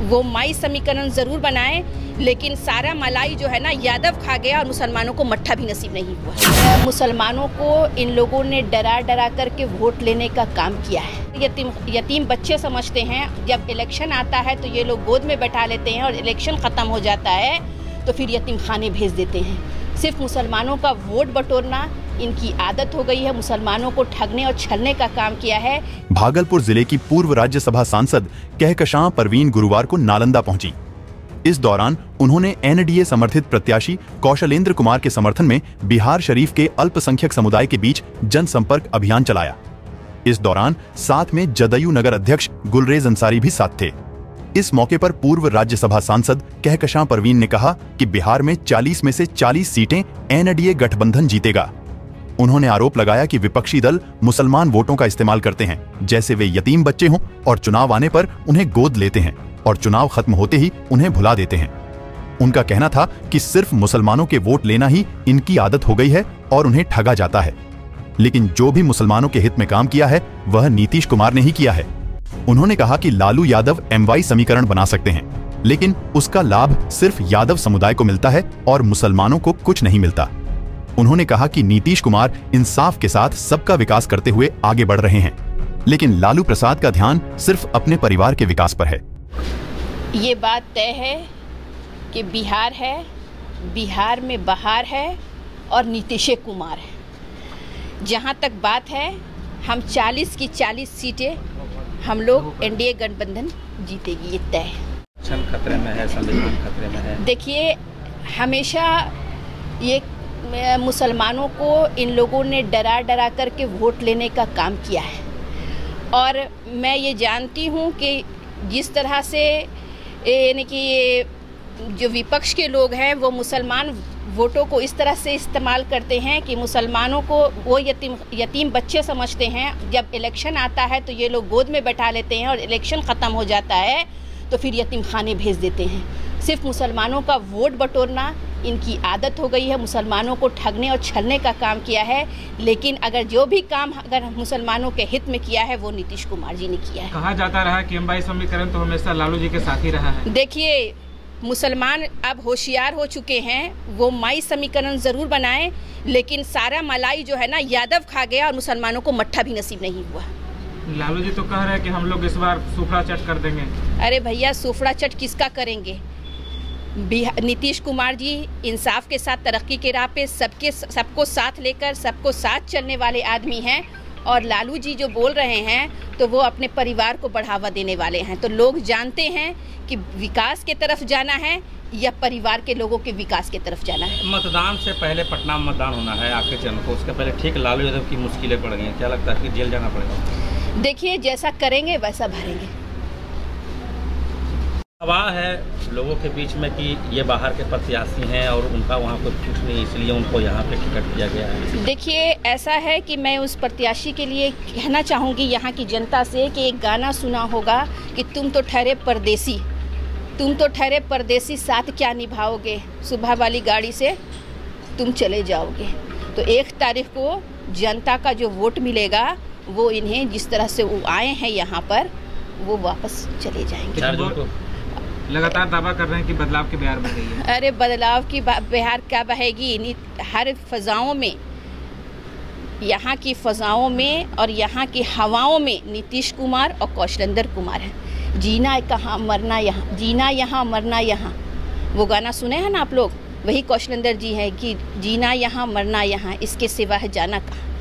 वो माई समीकरण जरूर बनाए, लेकिन सारा मलाई जो है ना यादव खा गया और मुसलमानों को मट्ठा भी नसीब नहीं हुआ। मुसलमानों को इन लोगों ने डरा डरा करके वोट लेने का काम किया है। यतीम बच्चे समझते हैं, जब इलेक्शन आता है तो ये लोग गोद में बैठा लेते हैं और इलेक्शन ख़त्म हो जाता है तो फिर यतीम खाने भेज देते हैं। सिर्फ मुसलमानों का वोट बटोरना इनकी आदत हो गई है। मुसलमानों को ठगने और छलने का काम किया है। भागलपुर जिले की पूर्व राज्यसभा सांसद कहकशां परवीन गुरुवार को नालंदा पहुंची। इस दौरान उन्होंने एनडीए समर्थित प्रत्याशी कौशलेंद्र कुमार के समर्थन में बिहार शरीफ के अल्पसंख्यक समुदाय के बीच जनसंपर्क अभियान चलाया। इस दौरान साथ में जदयू नगर अध्यक्ष गुलरेज अंसारी भी साथ थे। इस मौके पर पूर्व राज्यसभा सांसद कहकशां परवीन ने कहा कि बिहार में 40 में से 40 सीटें एनडीए गठबंधन जीतेगा। उन्होंने आरोप लगाया कि विपक्षी दल मुसलमान वोटों का इस्तेमाल करते हैं, जैसे वे यतीम बच्चे हों और चुनाव आने पर उन्हें गोद लेते हैं और चुनाव खत्म होते ही उन्हें भुला देते हैं। उनका कहना था कि सिर्फ मुसलमानों के वोट लेना ही इनकी आदत हो गई है और उन्हें ठगा जाता है। लेकिन जो भी मुसलमानों के हित में काम किया है वह नीतीश कुमार ने ही किया है। उन्होंने कहा कि लालू यादव MY समीकरण बना सकते हैं, लेकिन उसका लाभ सिर्फ यादव समुदाय को मिलता है और मुसलमानों को कुछ नहीं मिलता। उन्होंने कहा कि नीतीश कुमार इंसाफ के साथ सबका विकास करते हुए आगे बढ़ रहे हैं, लेकिन लालू प्रसाद का ध्यान सिर्फ अपने परिवार के विकास पर है। ये बात तय है कि बिहार है, बिहार में बहार है और नीतीश कुमार है। जहाँ तक बात है, हम 40 की 40 सीटें हम लोग एनडीए गठबंधन जीतेगी, ये तय है। खतरे में है, संविधान खतरे में है। देखिए, हमेशा ये मुसलमानों को इन लोगों ने डरा डरा करके वोट लेने का काम किया है। और मैं ये जानती हूँ कि जिस तरह से यानी कि ये जो विपक्ष के लोग हैं वो मुसलमान वोटों को इस तरह से इस्तेमाल करते हैं कि मुसलमानों को वो यतीम बच्चे समझते हैं। जब इलेक्शन आता है तो ये लोग गोद में बैठा लेते हैं और इलेक्शन ख़त्म हो जाता है तो फिर यतीम खाने भेज देते हैं। सिर्फ मुसलमानों का वोट बटोरना इनकी आदत हो गई है। मुसलमानों को ठगने और छलने का काम किया है, लेकिन अगर जो भी काम अगर मुसलमानों के हित में किया है वो नीतीश कुमार जी ने किया है। कहा जाता रहा कि MY समीकरण तो हमेशा लालू जी के साथ ही रहा है। देखिए, मुसलमान अब होशियार हो चुके हैं। वो माई समीकरण जरूर बनाए, लेकिन सारा मलाई जो है ना यादव खा गया और मुसलमानों को मट्ठा भी नसीब नहीं हुआ। लालू जी तो कह रहे हैं कि हम लोग इस बार सूफड़ा चट कर देंगे। अरे भैया, सूफड़ा चट किसका करेंगे? नीतीश कुमार जी इंसाफ के साथ तरक्की के राह पे सबको साथ लेकर सबको साथ चलने वाले आदमी हैं। और लालू जी जो बोल रहे हैं तो वो अपने परिवार को बढ़ावा देने वाले हैं। तो लोग जानते हैं कि विकास के तरफ जाना है या परिवार के लोगों के विकास की तरफ जाना है। मतदान से पहले पटना में मतदान होना है आखिरी चरण को, उसके पहले ठीक लालू यादव की मुश्किलें पड़ गई हैं। क्या लगता है कि जेल जाना पड़ेगा? देखिए, जैसा करेंगे वैसा भरेंगे। हवा है लोगों के बीच में कि ये बाहर के प्रत्याशी हैं और उनका वहाँ कोई कुछ नहीं, इसलिए उनको यहाँ पे टिकट दिया गया है। देखिए, ऐसा है कि मैं उस प्रत्याशी के लिए कहना चाहूँगी यहाँ की जनता से कि एक गाना सुना होगा कि तुम तो ठहरे परदेसी, तुम तो ठहरे परदेसी, साथ क्या निभाओगे, सुबह वाली गाड़ी से तुम चले जाओगे। तो 1 तारीख को जनता का जो वोट मिलेगा वो इन्हें जिस तरह से वो आए हैं यहाँ पर वो वापस चले जाएंगे। लगातार दावा कर रहे हैं कि बदलाव की बहार बह रही है। अरे बदलाव की बहार क्या बहेगी? हर फजाओं में, यहाँ की फजाओं में और यहाँ की हवाओं में नीतीश कुमार और कौशलेंद्र कुमार हैं। जीना कहाँ मरना यहाँ, जीना यहाँ मरना यहाँ, वो गाना सुने हैं ना आप लोग? वही कौशलेंद्र जी हैं कि जीना यहाँ मरना यहाँ, इसके सिवा है जाना कहाँ।